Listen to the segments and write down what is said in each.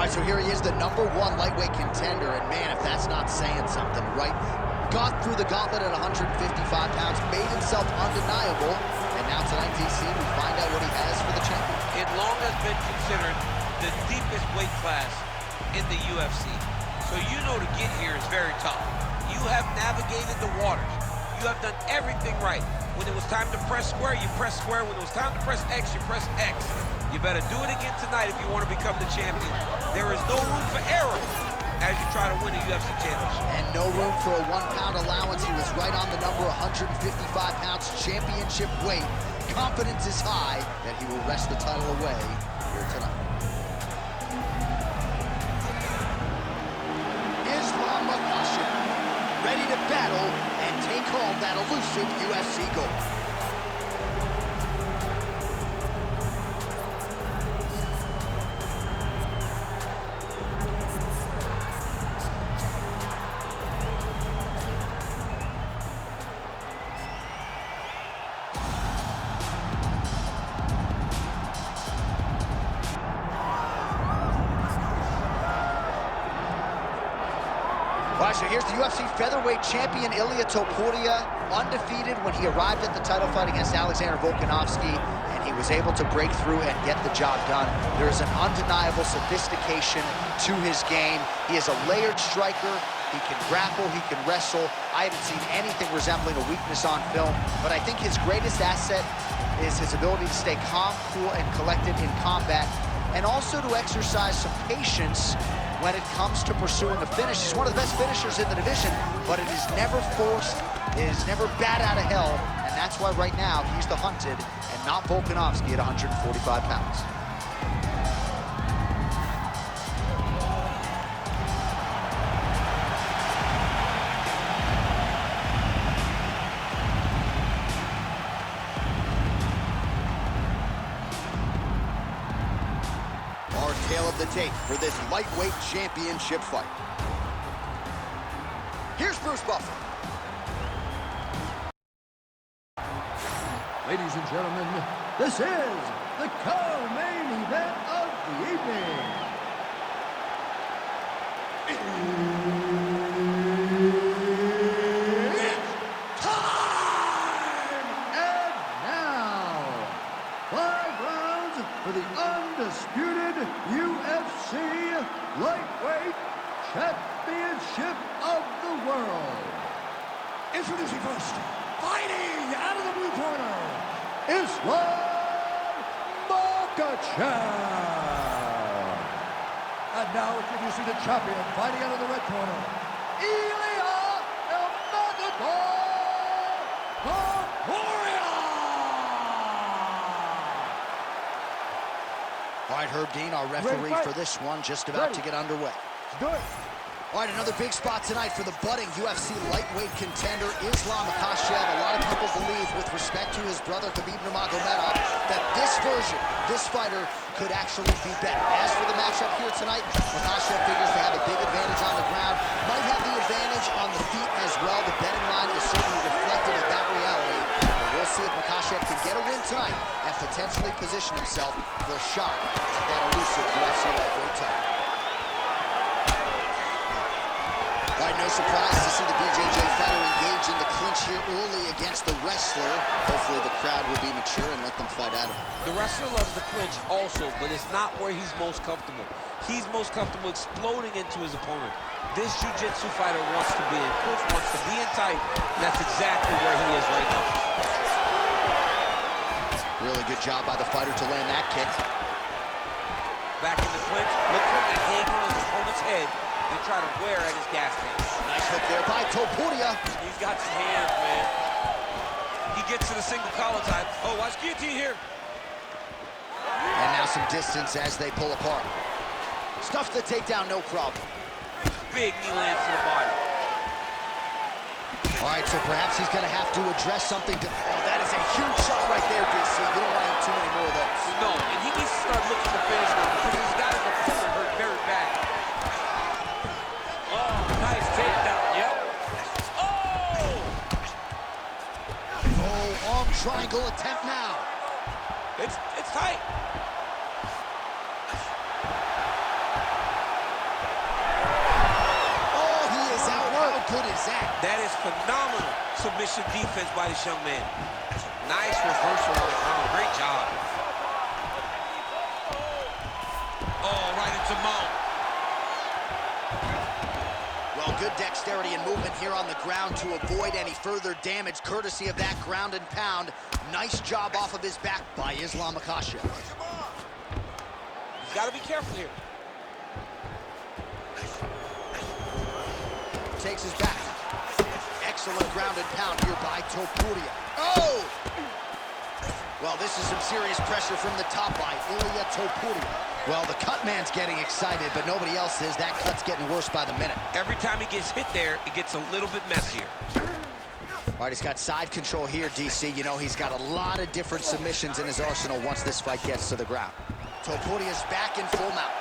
All right, so here he is, the #1 lightweight contender, and man, if that's not saying something, right? Got through the gauntlet at 155 pounds, made himself undeniable, and now tonight, DC, we find out what he has for the champion. It long has been considered the deepest weight class in the UFC. So you know to get here is very tough. You have navigated the waters. You have done everything right. When it was time to press square, you press square. When it was time to press X, you press X. You better do it again tonight if you want to become the champion. There is no room for error as you try to win a UFC championship. And no room for a 1-pound allowance. He was right on the number, 155 pounds, championship weight. Confidence is high that he will wrest the title away here tonight. Makhachev, ready to battle and take home that elusive UFC gold. All right, so here's the UFC featherweight champion, Ilia Topuria, undefeated when he arrived at the title fight against Alexander Volkanovski, and he was able to break through and get the job done. There is an undeniable sophistication to his game. He is a layered striker. He can grapple, he can wrestle. I haven't seen anything resembling a weakness on film, but I think his greatest asset is his ability to stay calm, cool, and collected in combat, and also to exercise some patience when it comes to pursuing a finish. He's one of the best finishers in the division, but it is never forced, it is never bat out of hell, and that's why right now he's the hunted and not Volkanovski at 145 pounds. Tale of the tape for this lightweight championship fight. Here's Bruce Buffer. Ladies and gentlemen, this is the co-main event of the evening. It's time! And now, 5 rounds for the undisputed UFC Lightweight Championship of the World. Introducing first, fighting out of the blue corner, Makhachev. And now introducing the champion, fighting out of the red corner, Ilia Topuria. All right, Herb Dean, our referee for this one, just about to get underway. Let's do it. All right, another big spot tonight for the budding UFC lightweight contender, Makhachev. A lot of people believe, with respect to his brother, Khabib Nurmagomedov, that this version, this fighter, could actually be better. As for the matchup here tonight, Makhachev figures to have a big advantage on the ground, might have the advantage on the feet as well. The betting line is certainly reflective of that reality. We'll see if Makhachev can get a win tonight and potentially position himself for a shot at that elusive UFC lightweight title. All right, no surprise to see the BJJ fighter engage in the clinch here early against the wrestler. Hopefully the crowd will be mature and let them fight out of it. The wrestler loves the clinch also, but it's not where he's most comfortable. He's most comfortable exploding into his opponent. This jiu-jitsu fighter wants to be in clinch, wants to be in tight, and that's exactly where he is right now. Really good job by the fighter to land that kick. Back in the clinch, look for him to hang on his opponent's head and try to wear at his gas tank. Nice hook there by Topuria. He's got some hands, man. He gets to the single collar time. Oh, watch guillotine here. And now some distance as they pull apart. Stuff the takedown, no problem. Big knee lands to the body. All right, so perhaps he's going to have to address something. Oh, that is a huge shot right there, DC. You don't want to have too many more of those. No, and he needs to start looking to finish now because he's got his opponent hurt very bad. Oh, nice takedown. Yep. Oh, arm triangle attempt now. It's tight. submission defense by this young man. Nice reversal on the ground. Great job. Oh, right into Mount. Well, good dexterity and movement here on the ground to avoid any further damage, courtesy of that ground and pound. Nice job off of his back by Islam Makhachev. He's got to be careful here. Takes his back. Excellent ground and pound here by Topuria. Oh! Well, this is some serious pressure from the top by Ilia Topuria. Well, the cut man's getting excited, but nobody else is. That cut's getting worse by the minute. Every time he gets hit there, it gets a little bit messier. All right, he's got side control here, DC. You know, he's got a lot of different submissions in his arsenal once this fight gets to the ground. Topuria's back in full mount.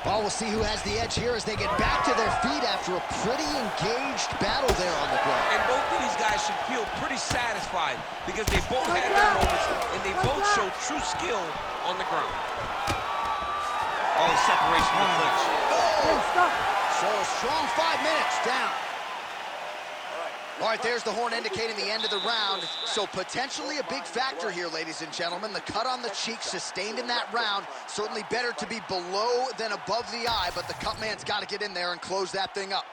Oh, we'll see who has the edge here as they get back to their feet after a pretty engaged battle there on the ground. And both of these guys should feel pretty satisfied because they both had their moments and they both showed true skill on the ground. Oh, separation of the clinch. Oh, so a strong 5 minutes down. All right, there's the horn indicating the end of the round. So potentially a big factor here, ladies and gentlemen. The cut on the cheek sustained in that round. Certainly better to be below than above the eye, but the cut man's got to get in there and close that thing up.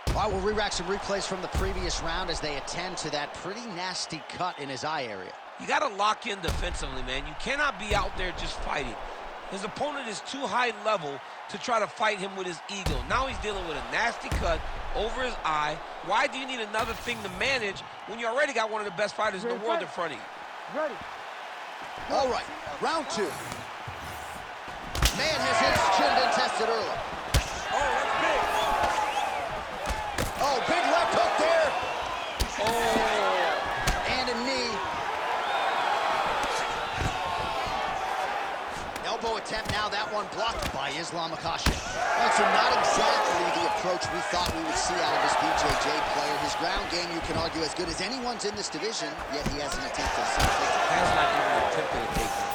All right, we'll re-rack some replays from the previous round as they attend to that pretty nasty cut in his eye area. You got to lock in defensively, man. You cannot be out there just fighting. His opponent is too high level to try to fight him with his ego. Now he's dealing with a nasty cut over his eye. Why do you need another thing to manage when you already got one of the best fighters in the world in front of you? Ready. All right, round 2. Man has his chin been tested early. Oh, that's big. Oh, big left hook there. Oh. And a knee. Elbow attempt now, that one blocked by Islam Makhachev. All right, so not exactly the approach we thought we would see out of this BJJ player. His ground game, you can argue, as good as anyone's in this division, yet he hasn't attempted something. Has not even attempted a takedown.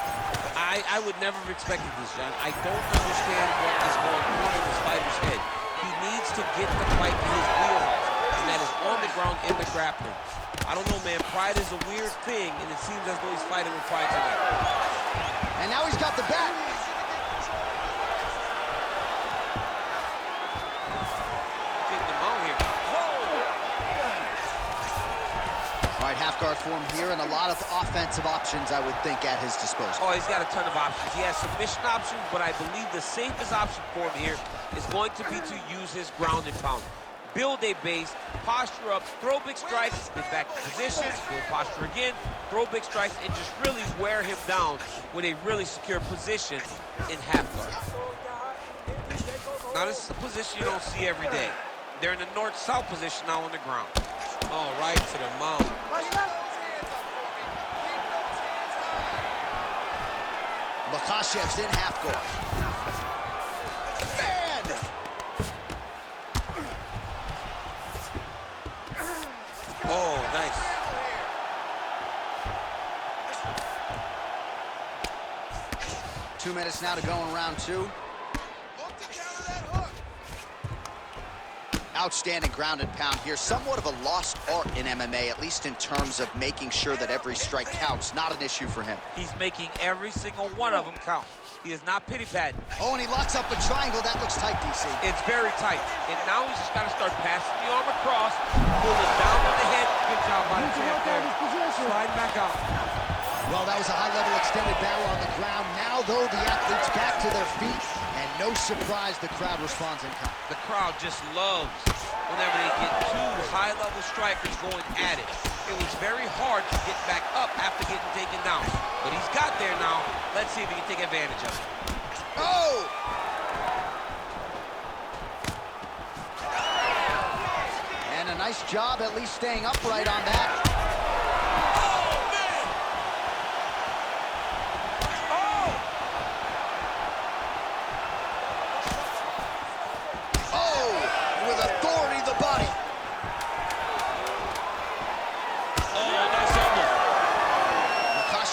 I would never have expected this, John. I don't understand what is going on in this fighter's head. He needs to get the fight in his wheelhouse, and that is on the ground in the grappling. I don't know, man. Pride is a weird thing, and it seems as though he's fighting with pride tonight. And now he's got the back. Getting him out here. All right, half guard form here, and a lot of offensive options, I would think, at his disposal. Oh, he's got a ton of options. He has submission options, but I believe the safest option for him here is going to be to use his ground and pound. Build a base, posture up, throw big strikes, get back to positions, build posture again, throw big strikes, and just really wear him down with a really secure position in half guard. Now, this is a position you don't see every day. They're in the north-south position now on the ground. Oh, right to the mount. Makhachev's in half guard. Man! Oh, nice. Two minutes now to go in round 2. Outstanding ground and pound here. Somewhat of a lost art in MMA, at least in terms of making sure that every strike counts. Not an issue for him. He's making every single one of them count. He is not pity-patting. Oh, and he locks up a triangle. That looks tight, DC. It's very tight. And now he's just got to start passing the arm across, pull it down on the head. Good job by the champ there. Slide back out. Well, that was a high-level extended battle on the ground. Now, though, the athletes back to their feet. And no surprise, the crowd responds in kind. The crowd just loves whenever they get two high-level strikers going at it. It was very hard to get back up after getting taken down. But he's got there now. Let's see if he can take advantage of it. Oh! And a nice job at least staying upright on that.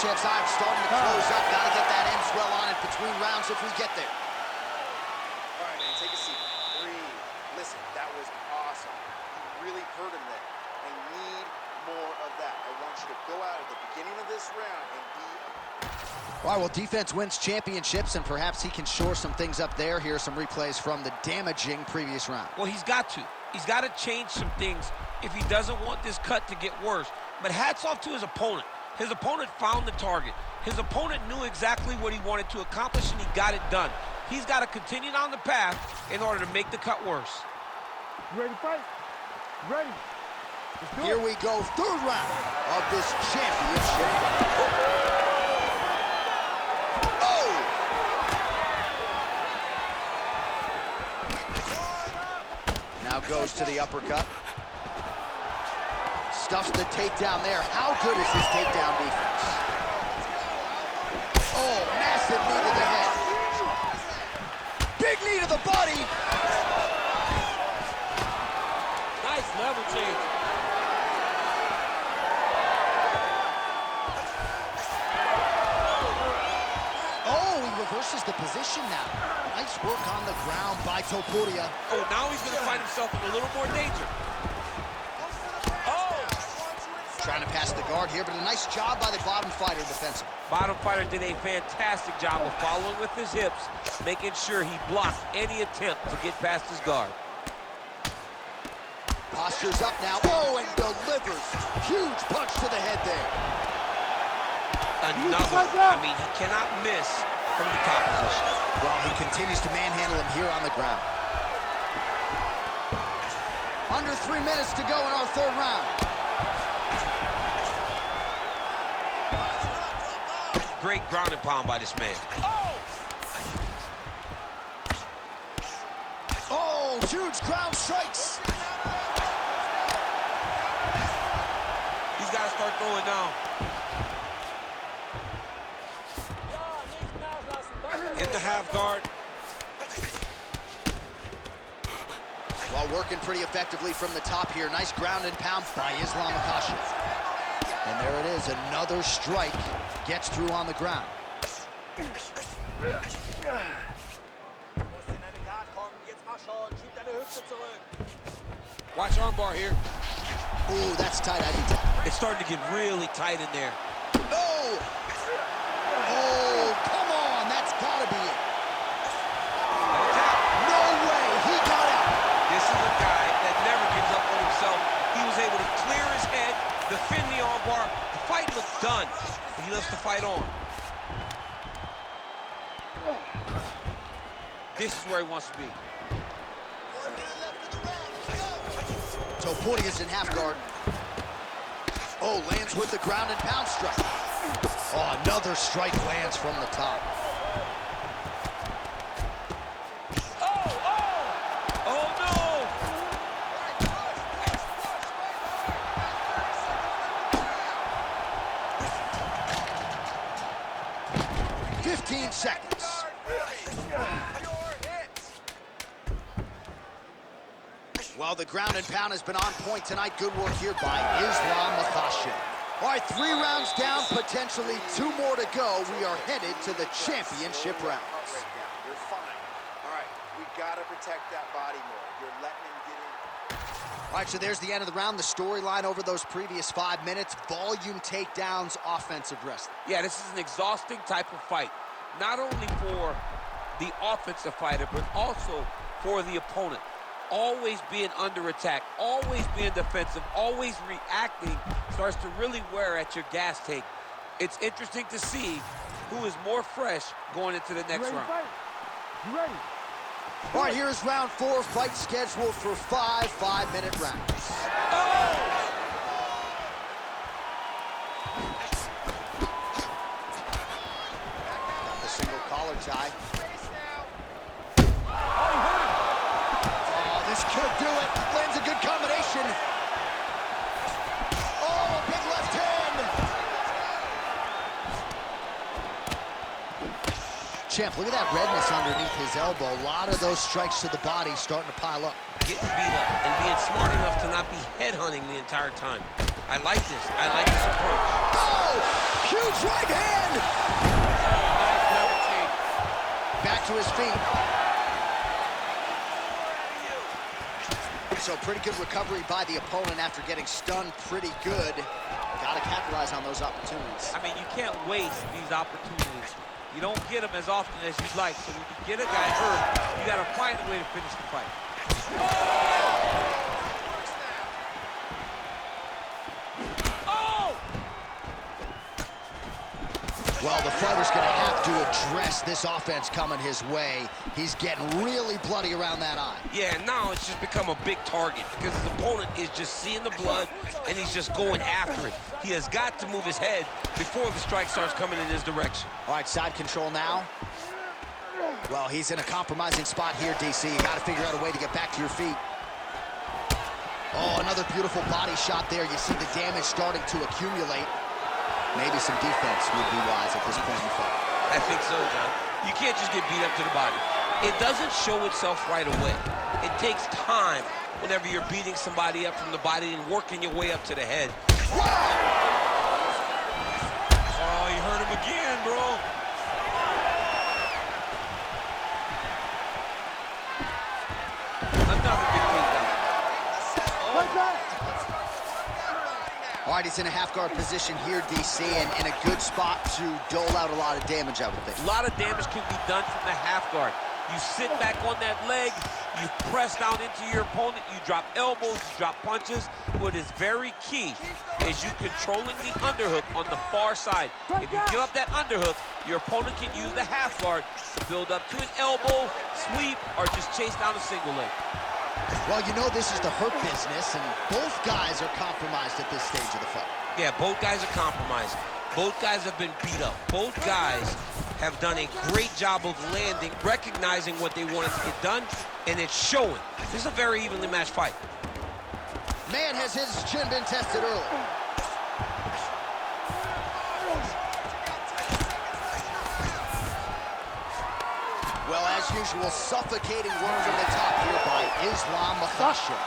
Makhachev's eyes starting to close up. Got to get that end swell on it between rounds if we get there. All right, man, take a seat. Breathe. Listen, that was awesome. You really hurt him there. I need more of that. I want you to go out at the beginning of this round and be... All right, well, defense wins championships, and perhaps he can shore some things up there. Here are some replays from the damaging previous round. Well, he's got to. He's got to change some things if he doesn't want this cut to get worse. But hats off to his opponent. His opponent found the target. His opponent knew exactly what he wanted to accomplish, and he got it done. He's got to continue down the path in order to make the cut worse. You ready to fight? Ready. Let's do it. Here we go, third round of this championship. Now goes to the uppercut. Stuffs the takedown there. How good is his takedown defense? Oh, massive knee to the head. Big knee to the body. Nice level change. Oh, he reverses the position now. Nice work on the ground by Topuria. Oh, now he's going to find himself in a little more danger. Oh! Trying to pass the guard here, but a nice job by the bottom fighter defensively. Bottom fighter did a fantastic job of following with his hips, making sure he blocked any attempt to get past his guard. Posture's up now. Oh, and delivers. Huge punch to the head there. Another. I mean, he cannot miss from the top position. Well, he continues to manhandle him here on the ground. Under 3 minutes to go in our third round. Great ground and pound by this man. Oh, huge ground strikes. He's got to start throwing down. In the half guard. While working pretty effectively from the top here. Nice ground and pound by Ilia Makhachev. And there it is, another strike. Gets through on the ground. Watch armbar here. Ooh, that's tight. It's starting to get really tight in there. Oh! Oh, come on. That's got to be it. No way. He got out. This is a guy that never gives up on himself. He was able to clear his head, defend the armbar. The fight looked done, but he loves to fight on. This is where he wants to be. Topuria's in half guard. Oh, lands with the ground and pound strike. Oh, another strike lands from the top. Oh no! 15 seconds. Well, the ground and pound has been on point tonight. Good work here by Ilia Makhachev. All right, 3 rounds down, potentially 2 more to go. We are headed to the championship rounds. You're fine. All right, we got to protect that body more. You're letting him get in. All right, so there's the end of the round. The storyline over those previous 5 minutes. Volume takedowns, offensive wrestling. Yeah, this is an exhausting type of fight. Not only for the offensive fighter, but also for the opponent. Always being under attack, always being defensive, always reacting starts to really wear at your gas tank. It's interesting to see who is more fresh going into the next round. You ready? All right, here's round 4. Fight scheduled for 5 5-minute rounds. The single collar tie. Oh, this could do it. Lands a good combination. Oh, big left hand. Champ, look at that redness underneath his elbow. A lot of those strikes to the body starting to pile up. Getting beat up and being smart enough to not be headhunting the entire time. I like this. I like this approach. Oh, huge right hand. Nice level change. Back to his feet. So pretty good recovery by the opponent after getting stunned pretty good. Got to capitalize on those opportunities. I mean, you can't waste these opportunities. You don't get them as often as you'd like. So when you get a guy hurt, you got to find a way to finish the fight. Well, the fighter's going to have to address this offense coming his way. He's getting really bloody around that eye. Yeah, now it's just become a big target because his opponent is just seeing the blood and he's just going after it. He has got to move his head before the strike starts coming in his direction. All right, side control now. Well, he's in a compromising spot here, DC. You got to figure out a way to get back to your feet. Oh, another beautiful body shot there. You see the damage starting to accumulate. Maybe some defense would be wise at this point in the fight. I think so, John. You can't just get beat up to the body. It doesn't show itself right away. It takes time whenever you're beating somebody up from the body and working your way up to the head. Wow! Oh, you hurt him again, bro. Another big takedown. All right, he's in a half-guard position here, DC, and in a good spot to dole out a lot of damage, I would think. A lot of damage can be done from the half guard. You sit back on that leg, you press down into your opponent, you drop elbows, you drop punches. What is very key is you controlling the underhook on the far side. If you give up that underhook, your opponent can use the half guard to build up to an elbow, sweep, or just chase down a single leg. Well, you know this is the hurt business, and both guys are compromised at this stage of the fight. Yeah, both guys are compromised. Both guys have been beat up. Both guys have done a great job of landing, recognizing what they wanted to get done, and it's showing. This is a very evenly matched fight. Man, has his chin been tested early. Well, as usual, suffocating work from the top here by Makhachev.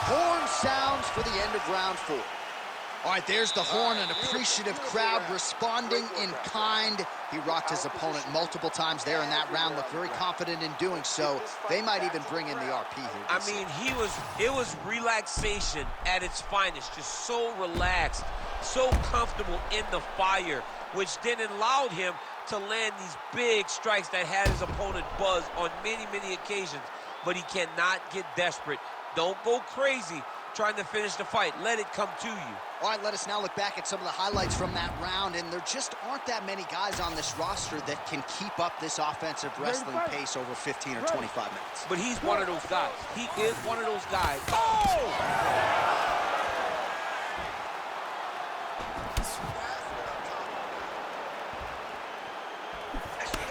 Horn sounds for the end of round 4. All right, there's the horn, an appreciative crowd responding in kind. He rocked his opponent multiple times there in that round, looked very confident in doing so. They might even bring in the RP here. I mean, it was relaxation at its finest, just so relaxed, so comfortable in the fire, which then allowed him to land these big strikes that had his opponent buzzed on many, many occasions. But he cannot get desperate. Don't go crazy trying to finish the fight. Let it come to you. All right, let us now look back at some of the highlights from that round, and there just aren't that many guys on this roster that can keep up this offensive wrestling pace over 15 or 25 minutes. But he's one of those guys. He is one of those guys. Oh!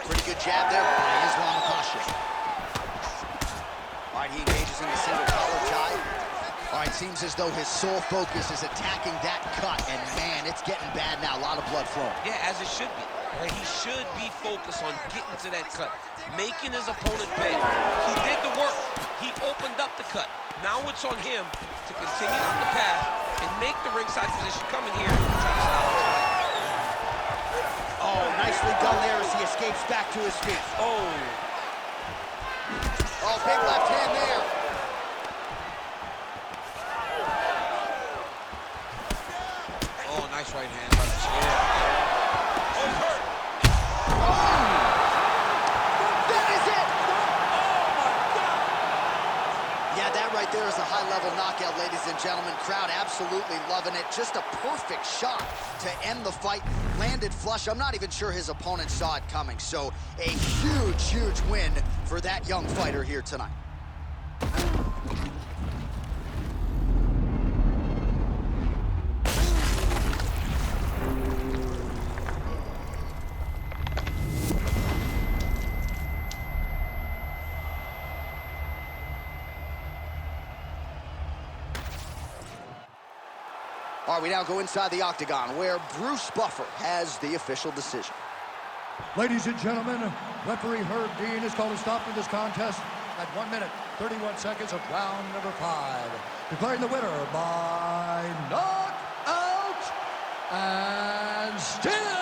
Pretty good jab there by Makhachev. All right, he engages in the single collar tie. All right, seems as though his sole focus is attacking that cut, and man, it's getting bad now. A lot of blood flowing. Yeah, as it should be. He should be focused on getting to that cut, making his opponent pay. He did the work. He opened up the cut. Now it's on him to continue on the path and make the ringside position coming here and try to stop it. Oh, nicely done there as he escapes back to his feet. Oh, big left hand there. Oh, nice right hand. Yeah. Oh, he's hurt. That is it! Oh, my God! Yeah, that right there is a high-level knockout, ladies and gentlemen. Crowd absolutely loving it. Just a perfect shot to end the fight. Landed flush. I'm not even sure his opponent saw it coming. So a huge, huge win for that young fighter here tonight. All right, we now go inside the octagon where Bruce Buffer has the official decision. Ladies and gentlemen, referee Herb Dean has called a stop to this contest at 1 minute, 31 seconds of round number 5. Declaring the winner by knockout and still